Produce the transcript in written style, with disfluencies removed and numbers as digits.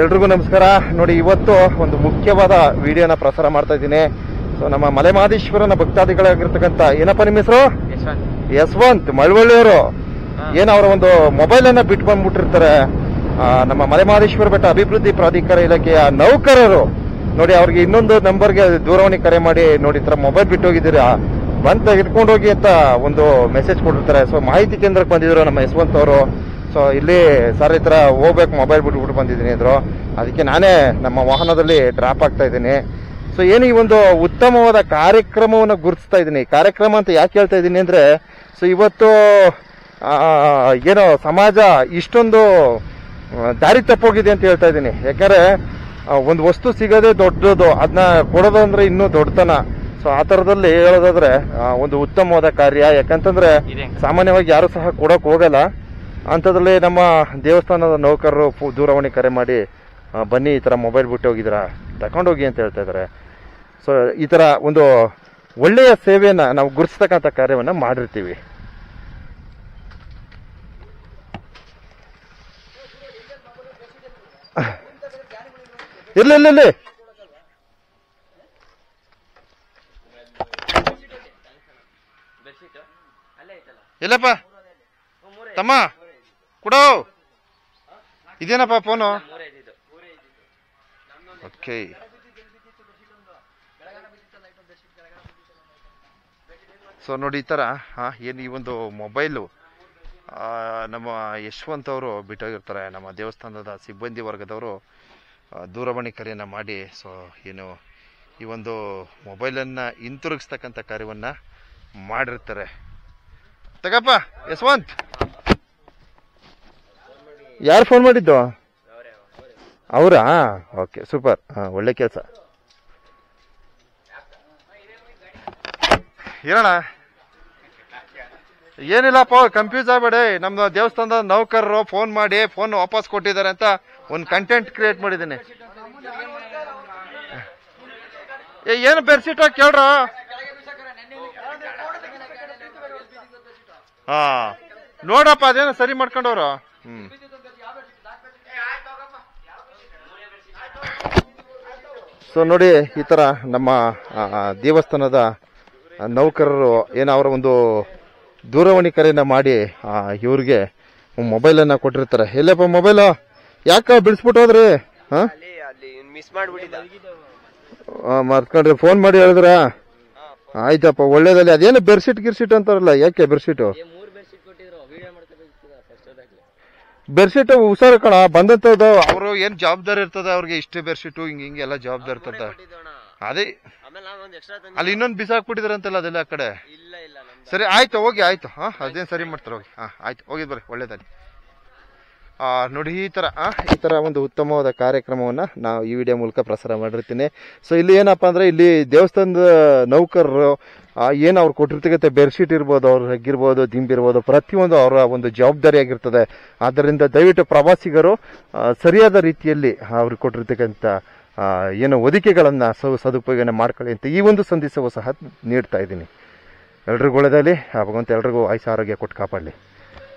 ಎಲ್ರಿಗೂ ನಮಸ್ಕಾರ. ನೋಡಿ, ಇವತ್ತು ಒಂದು ಮುಖ್ಯವಾದ ವಿಡಿಯೋನ ಪ್ರಸಾರ ಮಾಡ್ತಾ ಇದ್ದೀನಿ. ಸೊ ನಮ್ಮ ಮಲೆಮಹದೇಶ್ವರನ ಭಕ್ತಾದಿಗಳಾಗಿರ್ತಕ್ಕಂಥ ಏನಪ್ಪ ನಿಮ್ಮ ಹೆಸರು? ಯಶವಂತ್ ಮಳವಳ್ಳಿಯವರು. ಏನು ಅವರ ಒಂದು ಮೊಬೈಲ್ ಅನ್ನ ಬಿಟ್ಟು ಬಂದ್ಬಿಟ್ಟಿರ್ತಾರೆ. ನಮ್ಮ ಮಲೆಮಹದೇಶ್ವರ ಬೆಟ್ಟ ಅಭಿವೃದ್ಧಿ ಪ್ರಾಧಿಕಾರ ಇಲಾಖೆಯ ನೌಕರರು ನೋಡಿ, ಅವ್ರಿಗೆ ಇನ್ನೊಂದು ನಂಬರ್ಗೆ ದೂರವಾಣಿ ಕರೆ ಮಾಡಿ, ನೋಡಿ ಈ ತರ ಮೊಬೈಲ್ ಬಿಟ್ಟು ಹೋಗಿದ್ದೀರಾ, ಬಂದು ತೆಗೆದುಕೊಂಡು ಹೋಗಿ ಅಂತ ಒಂದು ಮೆಸೇಜ್ ಕೊಟ್ಟಿರ್ತಾರೆ. ಸೊ ಮಾಹಿತಿ ಕೇಂದ್ರಕ್ಕೆ ಬಂದಿದ್ರು ನಮ್ಮ ಯಶವಂತ್ ಅವರು. ಸೊ ಇಲ್ಲಿ ಸರ್ ಈ ತರ ಹೋಗ್ಬೇಕು, ಮೊಬೈಲ್ ಬಿಟ್ಬಿಟ್ಟು ಬಂದಿದ್ದೀನಿ ಅಂದ್ರು. ಅದಕ್ಕೆ ನಾನೇ ನಮ್ಮ ವಾಹನದಲ್ಲಿ ಡ್ರಾಪ್ ಆಗ್ತಾ ಇದ್ದೀನಿ. ಸೊ ಏನು ಈ ಒಂದು ಉತ್ತಮವಾದ ಕಾರ್ಯಕ್ರಮವನ್ನು ಗುರುತಿಸ್ತಾ ಇದ್ದೀನಿ. ಕಾರ್ಯಕ್ರಮ ಅಂತ ಯಾಕೆ ಹೇಳ್ತಾ ಇದ್ದೀನಿ ಅಂದ್ರೆ, ಸೊ ಇವತ್ತು ಏನೋ ಸಮಾಜ ಇಷ್ಟೊಂದು ದಾರಿ ತಪ್ಪೋಗಿದೆ ಅಂತ ಹೇಳ್ತಾ ಇದ್ದೀನಿ. ಯಾಕಂದ್ರೆ ಒಂದು ವಸ್ತು ಸಿಗೋದೇ ದೊಡ್ಡದು, ಅದನ್ನ ಕೊಡೋದು ಅಂದ್ರೆ ಇನ್ನೂ ದೊಡ್ಡತನ. ಸೊ ಆ ತರದಲ್ಲಿ ಹೇಳೋದಾದ್ರೆ ಒಂದು ಉತ್ತಮವಾದ ಕಾರ್ಯ. ಯಾಕಂತಂದ್ರೆ ಸಾಮಾನ್ಯವಾಗಿ ಯಾರು ಸಹ ಕೊಡೋಕ್ ಹೋಗಲ್ಲ. ಅಂಥದ್ರಲ್ಲಿ ನಮ್ಮ ದೇವಸ್ಥಾನದ ನೌಕರರು ದೂರವಾಣಿ ಕರೆ ಮಾಡಿ, ಬನ್ನಿ ಈ ತರ ಮೊಬೈಲ್ ಬಿಟ್ಟು ಹೋಗಿದ್ರ, ತಗೊಂಡೋಗಿ ಅಂತ ಹೇಳ್ತಾ ಇದಾರೆ. ಸೊ ಈ ತರ ಒಂದು ಒಳ್ಳೆಯ ಸೇವೆಯನ್ನ ನಾವು ಗುರುತಿಸ್ತಕ್ಕಂಥ ಕಾರ್ಯವನ್ನ ಮಾಡಿರ್ತೀವಿ. ಇರ್ಲಿ ಇಲ್ಲಪ್ಪ ತಮ್ಮ ಕೊಡೋ, ಇದೇನಪ್ಪ ಫೋನು? ಓಕೆ, ಸೊ ನೋಡಿ ಈ ತರ ಏನು ಈ ಒಂದು ಮೊಬೈಲು ನಮ್ಮ ಯಶವಂತ್ ಅವರು ಬಿಟ್ಟೋಗಿರ್ತಾರೆ. ನಮ್ಮ ದೇವಸ್ಥಾನದ ಸಿಬ್ಬಂದಿ ವರ್ಗದವರು ದೂರವಾಣಿ ಕರೆಯನ್ನ ಮಾಡಿ, ಸೊ ಏನು ಈ ಒಂದು ಮೊಬೈಲನ್ನ ಹಿಂತಿರುಗಿಸ್ತಕ್ಕಂಥ ಕಾರ್ಯವನ್ನ ಮಾಡಿರ್ತಾರೆ. ತಗಪ್ಪ ಯಶವಂತ್. ಯಾರು ಫೋನ್ ಮಾಡಿದ್ದು? ಅವರಾ? ಓಕೆ, ಸೂಪರ್, ಒಳ್ಳೆ ಕೆಲಸ. ಏನಣ್ಣ? ಏನಿಲ್ಲಪ್ಪ, ಕನ್ಫ್ಯೂಸ್ ಆಗ್ಬೇಡಿ. ನಮ್ದು ದೇವಸ್ಥಾನದ ನೌಕರರು ಫೋನ್ ಮಾಡಿ ಫೋನ್ ವಾಪಸ್ ಕೊಟ್ಟಿದ್ದಾರೆ ಅಂತ ಒಂದು ಕಂಟೆಂಟ್ ಕ್ರಿಯೇಟ್ ಮಾಡಿದ್ದೀನಿ. ಏನು ಬೆಡ್ಶೀಟ್ ಕೇಳ್ರ? ನೋಡಪ್ಪ, ಅದೇನೋ ಸರಿ ಮಾಡ್ಕೊಂಡವ್ರು. ಸೊ ನೋಡಿ, ಈ ತರ ನಮ್ಮ ದೇವಸ್ಥಾನದ ನೌಕರರು ಏನೋ ಅವರ ಒಂದು ದೂರವಾಣಿ ಕರೆಯನ್ನ ಮಾಡಿ ಇವ್ರಿಗೆ ಮೊಬೈಲ್ ಅನ್ನ ಕೊಟ್ಟಿರ್ತಾರೆ. ಎಲ್ಲಪ್ಪ ಮೊಬೈಲ್? ಯಾಕ ಬಿಡಿಸ್ಬಿಟ್ಟು ಹೋದ್ರಿ? ಮರ್ತ್ಕೊಂಡ್ರಿ, ಫೋನ್ ಮಾಡಿ ಹೇಳಿದ್ರ? ಆಯ್ತಪ್ಪ, ಒಳ್ಳೇದಲ್ಲಿ. ಅದೇನು ಬೆಡ್ಶೀಟ್ ಗಿರ್ಶೀಟ್ ಅಂತಾರಲ್ಲ, ಯಾಕೆ ಬೆಡ್ಶೀಟು? ಬೆಡ್ಶೀಟ್ ಹುಷಾರು ಕಣ, ಬಂದಂತದ್ದು. ಅವರು ಏನ್ ಜವಾಬ್ದಾರಿ ಇರ್ತದ ಅವ್ರಿಗೆ, ಇಷ್ಟೇ ಬೆಡ್ಶೀಟು ಹಿಂಗೆಲ್ಲ ಜವಾಬ್ದಾರಿ ಇರ್ತದ. ಅದೇ ಅಲ್ಲಿ ಇನ್ನೊಂದು ಬಿಸಾಕ್ಬಿಟ್ಟಿದ್ರ ಅಂತಲ್ಲ, ಅದೆಲ್ಲ ಆ ಕಡೆ. ಸರಿ ಆಯ್ತು, ಹೋಗಿ ಆಯ್ತು. ಅದೇನ್ ಸರಿ ಮಾಡ್ತಾರೆ, ಹೋಗಿ. ಆಯ್ತು, ಹೋಗಿದ್ ಬರ್ರಿ, ಒಳ್ಳೇದಲ್ಲಿ. ನೋಡಿ, ಈ ತರ ಒಂದು ಉತ್ತಮವಾದ ಕಾರ್ಯಕ್ರಮವನ್ನ ನಾವು ಈ ವಿಡಿಯೋ ಮೂಲಕ ಪ್ರಸಾರ ಮಾಡಿರ್ತೀನಿ. ಸೊ ಇಲ್ಲಿ ಏನಪ್ಪಾ ಅಂದ್ರೆ, ಇಲ್ಲಿ ದೇವಸ್ಥಾನದ ನೌಕರರು ಏನು ಅವ್ರು ಕೊಟ್ಟಿರ್ತಕ್ಕಂಥ ಬೆಡ್ಶೀಟ್ ಇರ್ಬೋದು, ಅವ್ರ ಹೆಗ್ಗಿರ್ಬೋದು, ದಿಂಬಿರ್ಬೋದು, ಪ್ರತಿಯೊಂದು ಅವರ ಒಂದು ಜವಾಬ್ದಾರಿ ಆಗಿರ್ತದೆ. ಆದ್ದರಿಂದ ದಯವಿಟ್ಟು ಪ್ರವಾಸಿಗರು ಸರಿಯಾದ ರೀತಿಯಲ್ಲಿ ಅವ್ರಿಗೆ ಕೊಟ್ಟಿರ್ತಕ್ಕಂಥ ಏನು ಒದಿಕೆಗಳನ್ನ ಸದುಪಯೋಗ ಮಾಡ್ಕೊಳ್ಳಿ ಅಂತ ಈ ಒಂದು ಸಂದೇಶವೂ ಸಹ ನೀಡ್ತಾ ಇದ್ದೀನಿ. ಎಲ್ರಿಗೂ ಒಳ್ಳೆಯದಾಗಲಿ. ಭಗವಂತ ಎಲ್ರಿಗೂ ಆಯುಷ್ಯ ಆರೋಗ್ಯ ಕೊಟ್ಟು ಕಾಪಾಡಲಿ.